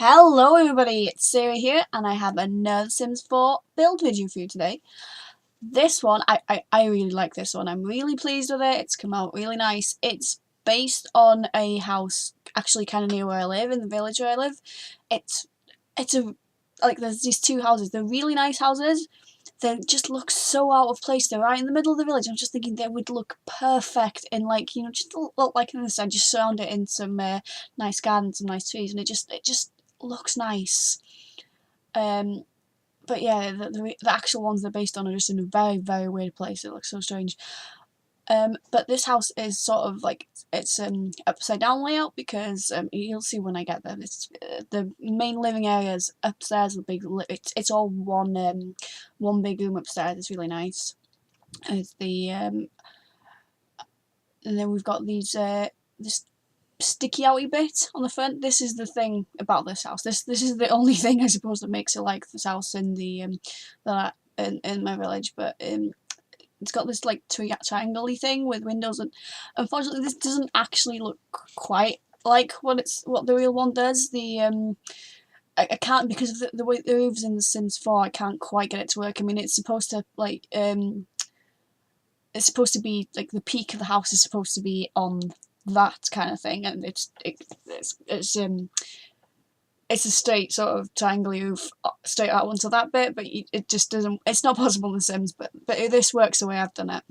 Hello everybody, it's Sarah here and I have another Sims 4 build video for you today. This one, I really like this one. I'm really pleased with it. It's come out really nice. It's based on a house actually kind of near where I live, in the village where I live. It's there's these two houses. They're really nice houses. They just look so out of place. They're right in the middle of the village. I'm just thinking they would look perfect in just look like in the side. Just surround it in some nice gardens, some nice trees, and it just looks nice. But yeah, the actual ones they're based on are just in a very, very weird place. It looks so strange. But this house is sort of like, it's upside down layout because you'll see when I get there. It's the main living areas upstairs. The big it's all one big room upstairs. It's really nice. It's and then we've got this sticky outy bit on the front. This is the thing about this house. This is the only thing I suppose that makes it like this house in the in my village. But it's got this like triangle-y thing with windows, and unfortunately this doesn't actually look quite like what the real one does. I can't, because of the way the roof's in The Sims 4, I can't quite get it to work. I mean, it's supposed to like it's supposed to be like the peak of the house is supposed to be on that kind of thing, and it's a straight sort of triangle roof straight out onto that bit, but it just doesn't. It's not possible in The Sims, but this works the way I've done it.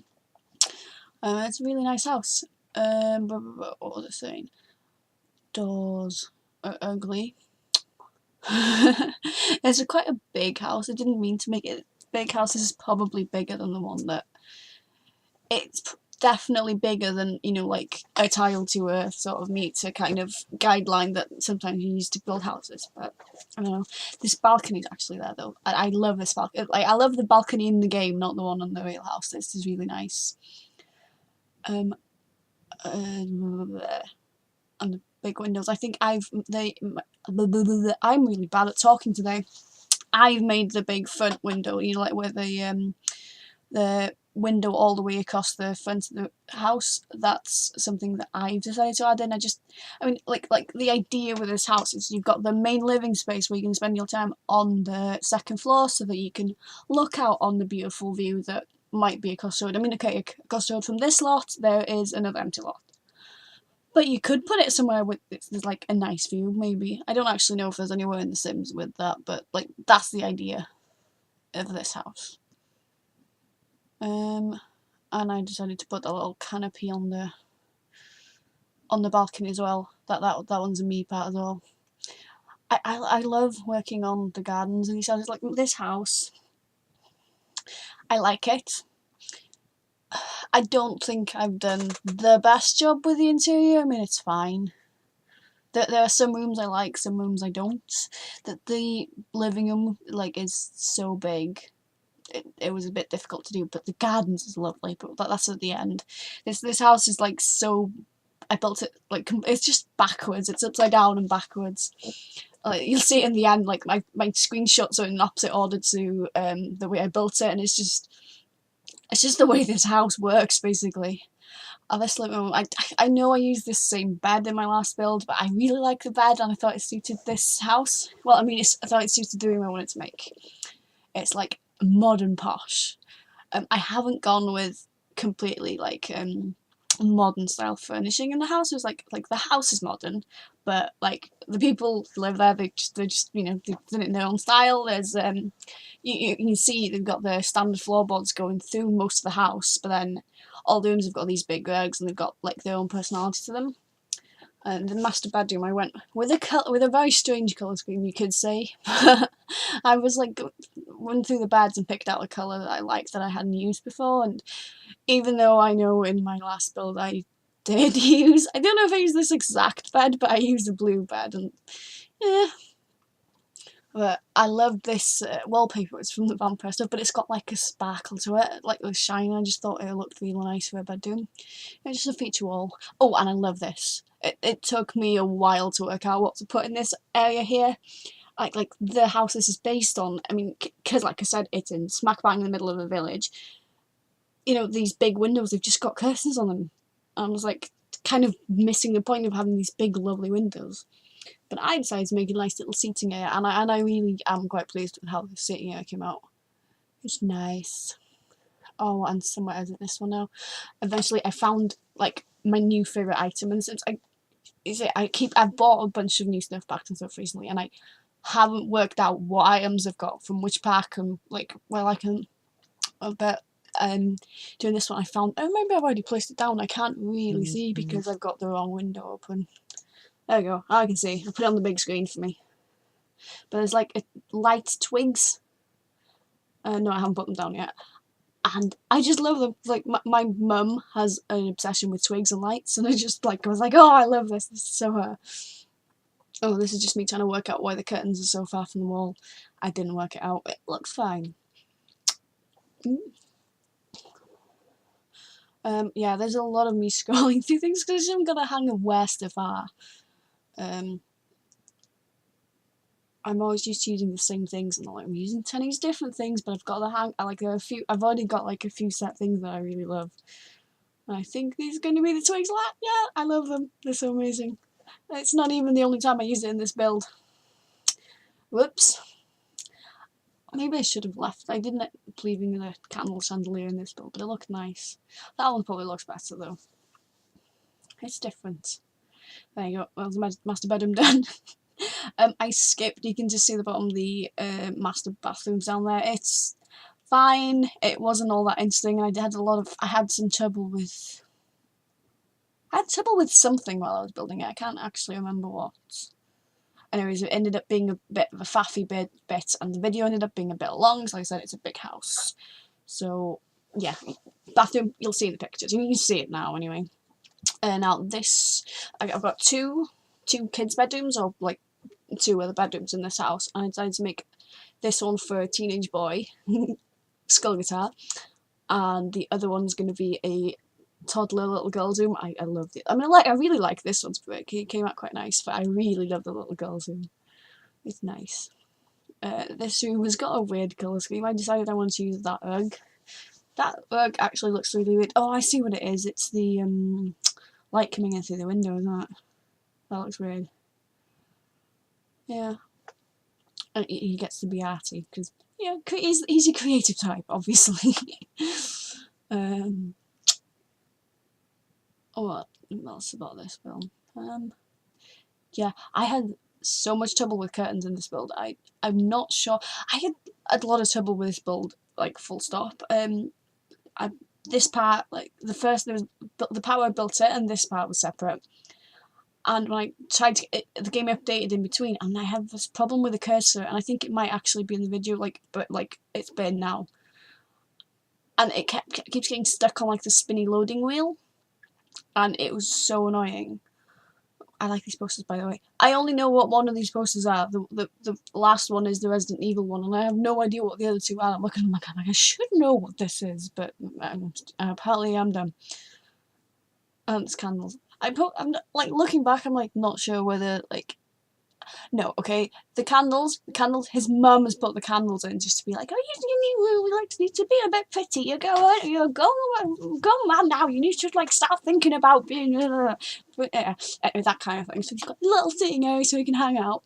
It's a really nice house. What was I saying? Doors are ugly. It's quite a big house. I didn't mean to make it big house. This is probably bigger than the one that. It's definitely bigger than, like a tile to earth sort of meter kind of guideline that sometimes you use to build houses. But I don't know. This balcony's actually there though. I love this balcony. Like, I love the balcony in the game, not the one on the real house. This is really nice. And the big windows. I think I'm really bad at talking today. I've made the big front window, like where the window all the way across the front of the house. That's something that I've decided to add in. I mean, like the idea with this house is you've got the main living space where you can spend your time on the second floor so that you can look out on the beautiful view that might be across the road. I mean, okay, across the road from this lot, there is another empty lot. But you could put it somewhere with there's like a nice view, maybe. I don't actually know if there's anywhere in The Sims with that, but like that's the idea of this house. And I decided to put a little canopy on the balcony as well. That one's a me part as well. I love working on the gardens in these houses. Like this house, I like it. I don't think I've done the best job with the interior. I mean, it's fine. There are some rooms I like, some rooms I don't. That the living room is so big. It was a bit difficult to do, but the gardens is lovely. But that's at the end. This house is so. I built it it's just backwards. It's upside down and backwards. You'll see it in the end. Like my screenshots are in opposite order to the way I built it, and it's just the way this house works basically. This living room, I know I used this same bed in my last build, but I really like the bed and I thought it suited this house. Well, I mean, I thought it suited the room I wanted to make. It's like modern posh. I haven't gone with completely modern style furnishing in the house. It was like the house is modern, but the people who live there, they're just they've done it in their own style. There's you can see they've got their standard floorboards going through most of the house, but then all the rooms have got these big rugs and they've got their own personality to them. And the master bedroom, I went with a very strange colour scheme, you could say. I was went through the beds and picked out a colour that I liked that I hadn't used before, and even though I know in my last build I did use, I don't know if I used this exact bed, but I used a blue bed, and yeah. But I love this wallpaper. It's from the Vampire stuff, but it's got a sparkle to it, the shine. I just thought it looked really nice for a bedroom. It's just a feature wall. Oh, and I love this. It took me a while to work out what to put in this area here. Like the house this is based on. I mean, because like I said, it's in smack bang in the middle of a village. These big windows, they've just got curtains on them. I was kind of missing the point of having these big lovely windows. But I decided to make a nice little seating area, and I really am quite pleased with how the seating area came out. It's nice. Oh, and somewhere else this one now. Eventually, I found like my new favorite item, and since I've bought a bunch of new Snurf packs and stuff recently, and I haven't worked out what items I've got from which pack and like where I can. But doing this one, I found. Oh, maybe I've already placed it down. I can't really see because I've got the wrong window open. There we go. I can see. I put it on the big screen for me. But there's like light twigs. No, I haven't put them down yet. And I just love them. Like my mum has an obsession with twigs and lights, and I was like, oh, I love this. This is so her. Oh, this is just me trying to work out why the curtains are so far from the wall. I didn't work it out. It looks fine. Yeah, there's a lot of me scrolling through things because I haven't got a hang of where stuff are. I'm always used to using the same things, and I'm using 10 of these different things, but I've got the hang. I've already got like a few set things that I really love. And I think these are going to be the twigs. Yeah, I love them. They're so amazing. It's not even the only time I use it in this build. Whoops. Maybe I should have left. I didn't end up leaving the candle chandelier in this build, but it looked nice. That one probably looks better though. It's different. There you go. Well, the master bedroom done. I skipped. You can just see the bottom of the master bathrooms down there. It's fine. It wasn't all that interesting. I had some trouble with. I had trouble with something while I was building it. I can't actually remember what. Anyways, it ended up being a bit of a faffy bit, and the video ended up being a bit long. So like I said, it's a big house. So yeah, bathroom. You'll see the pictures. You can see it now anyway. Now this, I've got two kids' bedrooms, or like 2 other bedrooms in this house, and I decided to make this one for a teenage boy, skull guitar, and the other one's going to be a toddler little girl's room. I love it. I mean, I really like this one's brick. It came out quite nice, but I really love the little girl's room. It's nice. This room has got a weird colour scheme. I decided I wanted to use that rug. That rug actually looks really weird. Oh, I see what it is. It's the light coming in through the window, isn't it? That looks weird. Yeah. And he gets to be arty because he's a creative type, obviously. What else about this film? Yeah, I had so much trouble with curtains in this build. I'm not sure. I had a lot of trouble with this build, like full stop. This part, like the part where I built it, and this part was separate. And when I tried to, the game updated in between, and I have this problem with the cursor, and I think it might actually be in the video, but it's been now. And it keeps getting stuck on like the spinny loading wheel, and it was so annoying. I like these posters, by the way. I only know what one of these posters are. The last one is the Resident Evil one, and I have no idea what the other 2 are. I'm looking at them like, I should know what this is, but apparently I'm dumb. It's candles. I'm like looking back, I'm like not sure whether like. No, okay. The candles. His mum has put the candles in just to be like, oh, you need to be a bit pretty. You go man now. You need to like start thinking about being that kind of thing. So he's got a little sitting area so he can hang out.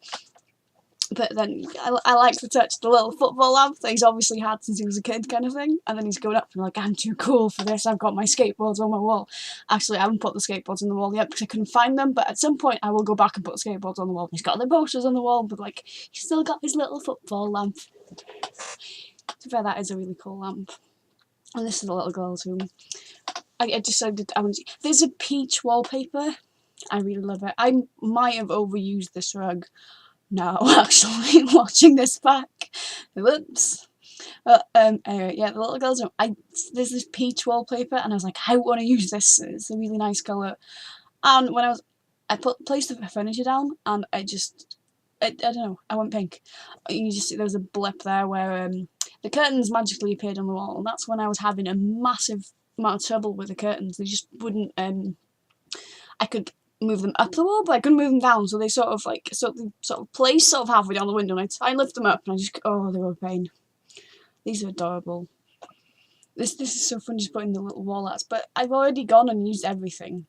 But then I like to touch the little football lamp that he's obviously had since he was a kid, kind of thing. And then he's going up and like, I'm too cool for this. I've got my skateboards on my wall. Actually, I haven't put the skateboards on the wall yet because I couldn't find them. But at some point, I will go back and put the skateboards on the wall. He's got the posters on the wall, but like, he's still got his little football lamp. To be fair, that is a really cool lamp. And this is the little girl's room. I decided there's a peach wallpaper. I really love it. I might have overused this rug. No, actually, watching this back. Whoops. Anyway, yeah, the little girl's room. There's this peach wallpaper, and I was like, I want to use this. It's a really nice colour. And when I placed the furniture down, and I don't know, I went pink. You just see there was a blip there where the curtains magically appeared on the wall, and that's when I was having a massive amount of trouble with the curtains. They just wouldn't. I could move them up the wall, but I couldn't move them down, so they sort of placed halfway down the window, and I lift them up, and they were a pain. These are adorable. This is so fun just putting the little wall arts, but I've already gone and used everything.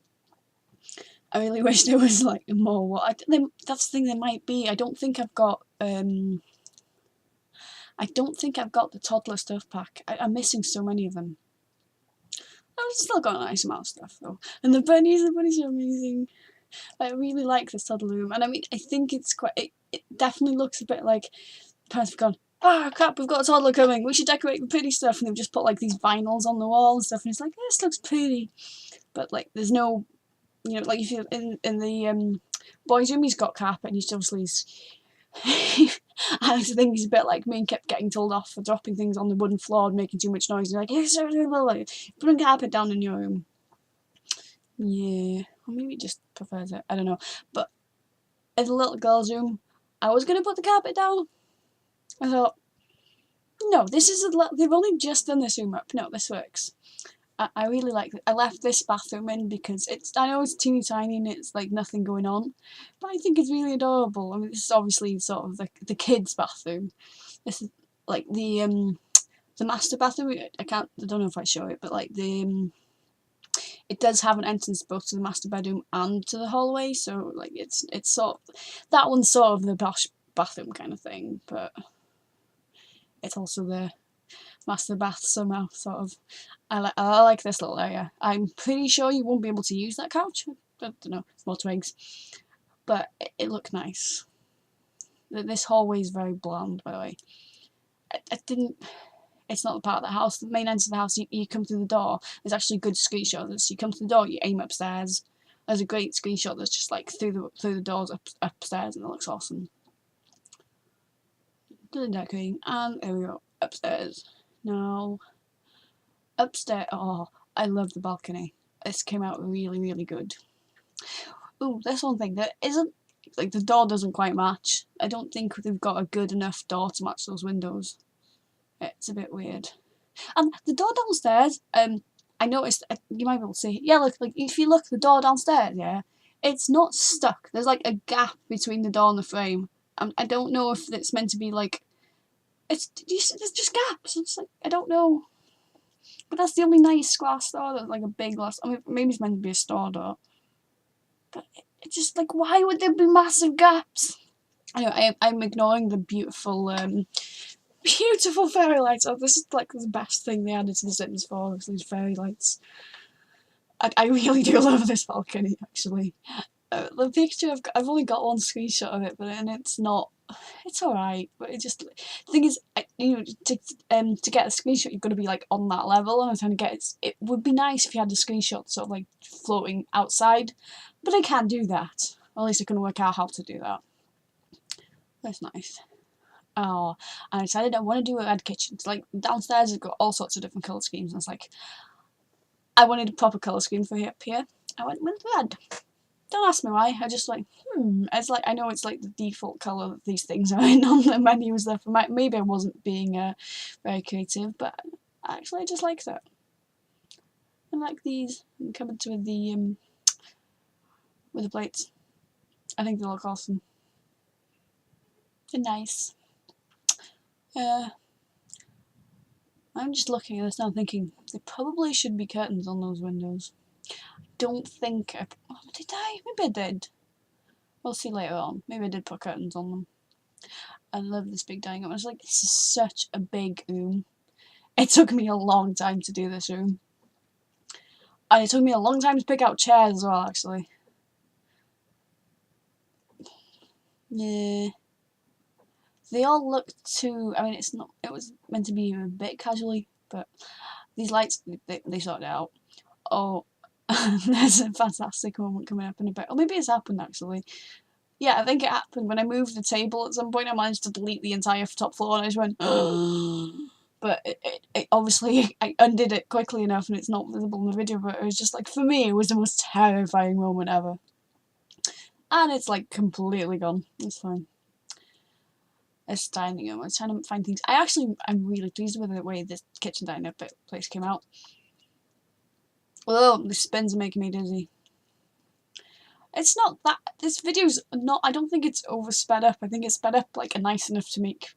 I really wish there was like more. That's the thing, there might be. I don't think I've got the toddler stuff pack. I'm missing so many of them. I've still got a nice amount of stuff though. And the bunnies are amazing. I really like this toddler room, and I mean, I think it's quite. It definitely looks a bit like parents have gone, ah, crap, we've got a toddler coming. We should decorate with pretty stuff, and they've just put like these vinyls on the wall and stuff, and it's like, this looks pretty, but like, there's no, like if you in the boys' room, he's got carpet, and he's obviously. I like to think he's a bit like me and kept getting told off for dropping things on the wooden floor and making too much noise. He's like, yes, put a carpet down in your room. Yeah, or maybe he just prefers it. I don't know. But in the little girl's room, I was going to put the carpet down. I thought, no, this is they've only just done this room up. No, this works. I really like it. I left this bathroom in because I know it's teeny tiny and it's like nothing going on, but I think it's really adorable. I mean, this is obviously sort of the kids' bathroom. This is like the master bathroom. I don't know if I show it, but like it does have an entrance both to the master bedroom and to the hallway. So like it's sort of, that one's sort of the posh bathroom kind of thing, but it's also the master bath somehow, sort of. I like this little area. I'm pretty sure you won't be able to use that couch. I don't know, it's more twigs. But it looked nice. This hallway is very bland, by the way. It's not the part of the house. The main entrance of the house, you come through the door. There's actually a good screenshot. So you come through the door, you aim upstairs. There's a great screenshot that's just like through the doors upstairs, and it looks awesome. Good decorating, and there we go, upstairs. Now, upstairs, oh, I love the balcony. This came out really, really good. Ooh, that's one thing that isn't, like, the door doesn't quite match. I don't think they've got a good enough door to match those windows. It's a bit weird. And the door downstairs, I noticed, you might be able to see, yeah, look, like, if you look at the door downstairs, yeah, it's not stuck. There's like a gap between the door and the frame. I don't know if it's meant to be like, there's just gaps. It's like, I don't know. But that's the only nice glass door, that's like a big glass. I mean, maybe it's meant to be a store door. But it's just like, why would there be massive gaps? Anyway, I'm ignoring the beautiful fairy lights. Oh, this is like the best thing they added to The Sims 4, these fairy lights. I really do love this balcony, actually. The picture, I've only got one screenshot of it, and it's not, it's alright, but it just, the thing is, to get a screenshot, you've got to be like on that level, and I'm trying to get it would be nice if you had the screenshot sort of like floating outside, but I can't do that. Or at least I can work out how to do that. That's nice. Oh, and I decided I want to do a red kitchen. It's like downstairs it's got all sorts of different colour schemes, and it's like, I wanted a proper colour scheme for up here. I went with red. Don't ask me why, I just like, it's like, I know it's like the default colour that these things are in on the menus there for maybe I wasn't being very creative, but actually I just like that. I like these, coming to with the plates. I think they look awesome. They're nice. I'm just looking at this now thinking, there probably should be curtains on those windows. Don't think did I? Maybe I did. We'll see later on. Maybe I did put curtains on them. I love this big dining room. I was like, this is such a big room. It took me a long time to do this room. And it took me a long time to pick out chairs as well, actually. Yeah. They all look too, I mean, it was meant to be a bit casually, but these lights, they sorted it out. Oh, there's a fantastic moment coming up in a bit. Or maybe it's happened, actually. Yeah, I think it happened. When I moved the table at some point, I managed to delete the entire top floor, and I just went, but it obviously, I undid it quickly enough, and it's not visible in the video, but it was just like, for me, it was the most terrifying moment ever. And it's like completely gone. It's fine. This dining room, I was trying to find things. I'm really pleased with the way this kitchen diner place came out. Oh, the spins are making me dizzy. It's not that, this video's not, I don't think it's over sped up. I think it's sped up like nice enough to make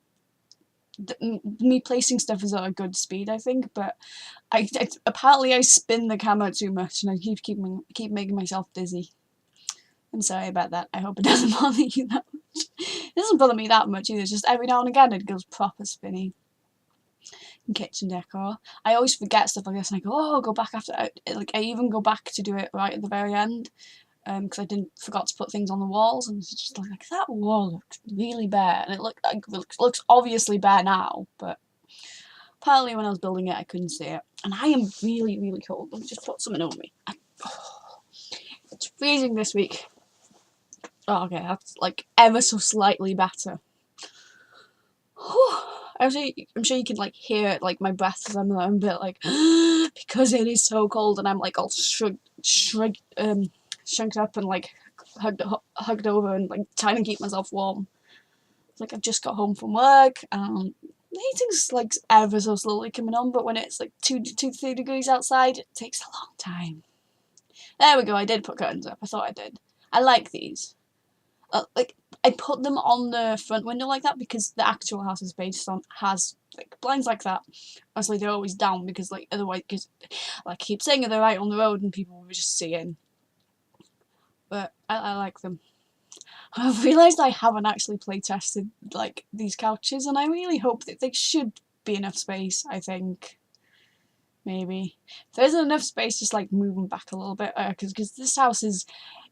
me placing stuff is at a good speed, I think, but apparently I spin the camera too much and I keep making myself dizzy. I'm sorry about that. I hope it doesn't bother you that much. It doesn't bother me that much either. It's just every now and again it goes proper spinny. Kitchen decor. I always forget stuff like this and I go, oh, I'll go back after. Like, I even go back to do it right at the very end because I forgot to put things on the walls, and it's just like that wall looks really bare, and it looks obviously bare now, but apparently when I was building it I couldn't see it. And I am really, really cold. Let me just put something over me. It's freezing this week. Oh, okay, that's like ever so slightly better. I'm sure you can like hear it, like my breath as I'm a bit like because it is so cold and I'm like all shrunk up and like hugged over and like trying to keep myself warm. It's like I've just got home from work and the heating's like ever so slowly coming on, but when it's like 2 to 3 degrees outside, it takes a long time. There we go. I did put curtains up. I thought I did. I like these. Like I put them on the front window like that because the actual house is based on has like blinds like that. Obviously they're always down because like otherwise, because like I keep saying they're right on the road and people will just see in. But I like them. I've realised I haven't actually play tested like these couches, and I really hope that they should be enough space. I think maybe if there isn't enough space, just like move them back a little bit because this house is.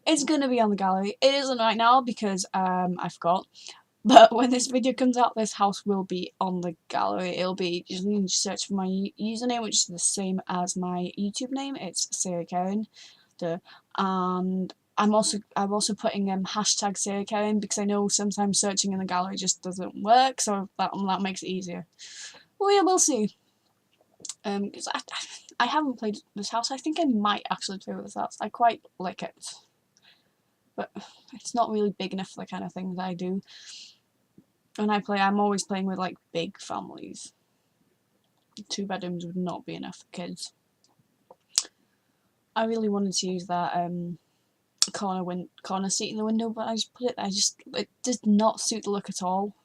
It's gonna be on the gallery. It isn't right now because I forgot. But when this video comes out, this house will be on the gallery. It'll be, you just need to search for my username, which is the same as my YouTube name. It's Sarah Karen. And I'm also putting hashtag Sarah Karen because I know sometimes searching in the gallery just doesn't work, so that makes it easier. Well, yeah, we'll see. Because I haven't played this house. I think I might actually play with this house. I quite like it. But it's not really big enough for the kind of things I do. When I play, I'm always playing with like big families. 2 bedrooms would not be enough for kids. I really wanted to use that corner seat in the window, but I just put it. It does not suit the look at all.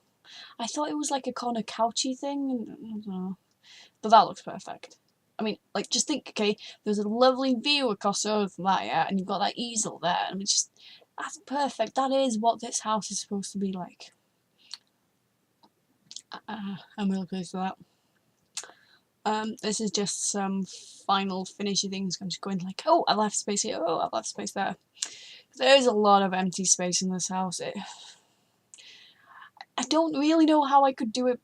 I thought it was like a corner couchy thing, and I don't know. But that looks perfect. I mean, like, just think, okay, there's a lovely view across the road from that, yeah, and you've got that easel there, and it's just, that's perfect. That is what this house is supposed to be like. I'm really pleased with that. This is just some final finishy things. I'm just going like, oh, I left space here, oh, I left space there. There is a lot of empty space in this house. I don't really know how I could do it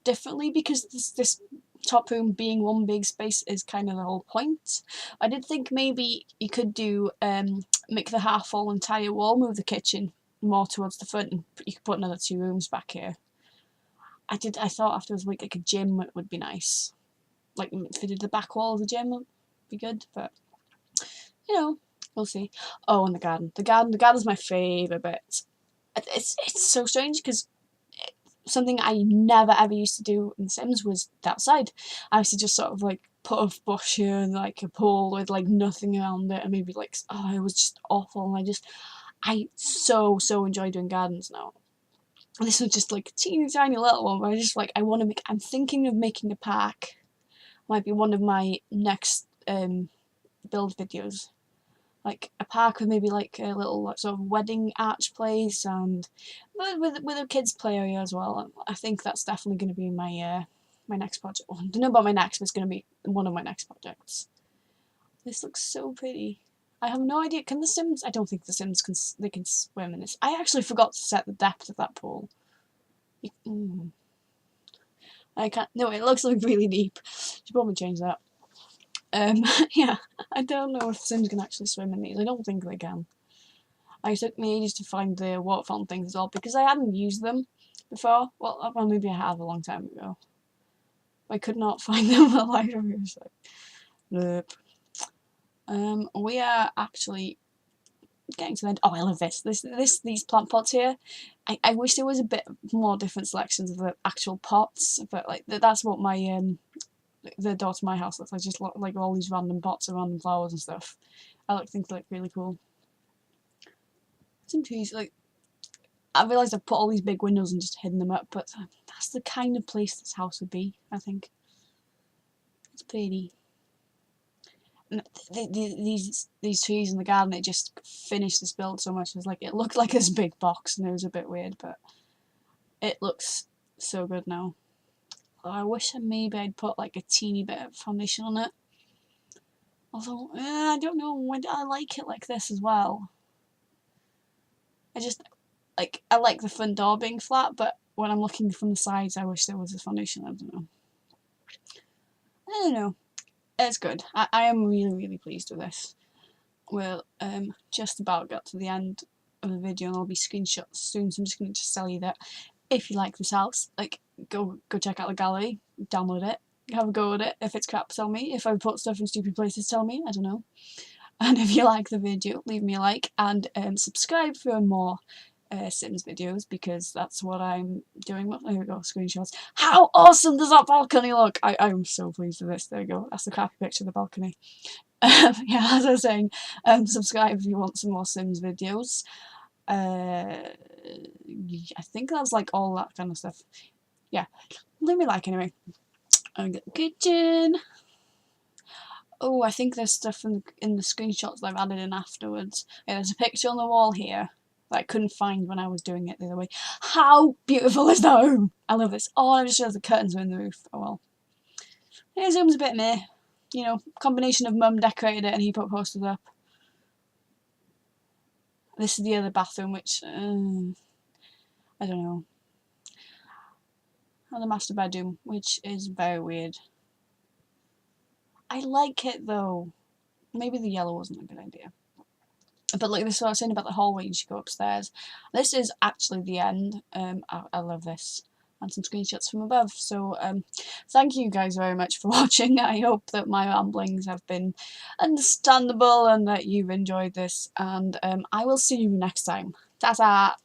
differently because this top room being one big space is kind of the whole point. I did think maybe you could do make the half full entire wall, move the kitchen more towards the front, and you could put another 2 rooms back here. I thought afterwards like a gym would be nice. Like if you did the back wall of the gym would be good, but you know, we'll see. Oh, and the garden. The garden's my favourite bit. It's so strange because something I never ever used to do in The Sims was outside. I used to just sort of like put a bush here and like a pool with like nothing around it, and maybe like, oh, it was just awful, and I so enjoy doing gardens now. And this was just like a teeny tiny little one, but I just like, I'm thinking of making a park. Might be one of my next build videos. Like a park with maybe like a little like, sort of wedding arch place, and with a kids play area as well. I think that's definitely going to be my my next project. Well, I don't know about my next, but it's going to be one of my next projects. This looks so pretty. I have no idea. Can the Sims? I don't think the Sims can swim in this. I actually forgot to set the depth of that pool. I can't. No, it looks like really deep. Should probably change that. Yeah, I don't know if Sims can actually swim in these. I don't think they can. It took me ages to find the water fountain things as well because I hadn't used them before. Well, maybe I have a long time ago. I could not find them in the library. Nope. We are actually getting to the end. Oh, I love this. These plant pots here. I wish there was a bit more different selections of the actual pots, but like that's what my the door to my house looks like. Just like all these random pots of random flowers and stuff. I like things like really cool. Some trees, like I realised I've put all these big windows and just hidden them up, but that's the kind of place this house would be, I think. It's pretty. these trees in the garden, it just finished this build so much. It's like, it looked like this big box and it was a bit weird, but it looks so good now. I wish maybe I'd put like a teeny bit of foundation on it. Although, I don't know, I like it like this as well. I just, like, I like the front door being flat, but when I'm looking from the sides, I wish there was a foundation. I don't know. It's good. I am really, really pleased with this. We'll just about got to the end of the video and there'll be screenshots soon, so I'm just going to just tell you that if you like this house, like, go check out the gallery, download it, have a go at it. If it's crap, tell me. If I put stuff in stupid places, tell me. I don't know. And if you like the video, leave me a like and subscribe for more Sims videos, because that's what I'm doing. There we go, screenshots. How awesome does that balcony look? I'm so pleased with this. There we go. That's the crappy picture of the balcony. Yeah, as I was saying, subscribe if you want some more Sims videos. I think that's like all that kind of stuff. Yeah, leave me a like anyway. And get the kitchen. Oh, I think there's stuff in the screenshots that I've added in afterwards. Yeah, there's a picture on the wall here that I couldn't find when I was doing it the other way. How beautiful is that home? I love this. Oh, I just realised the curtains are in the roof. Oh well. His room's a bit meh. You know, combination of Mum decorated it and he put posters up. This is the other bathroom, which, I don't know. And the master bedroom, which is very weird. I like it though. Maybe the yellow wasn't a good idea. But like, this is what I was saying about the hallway you should go upstairs. This is actually the end. I love this. And some screenshots from above. So thank you guys very much for watching. I hope that my ramblings have been understandable and that you've enjoyed this. And I will see you next time. Ta-ta!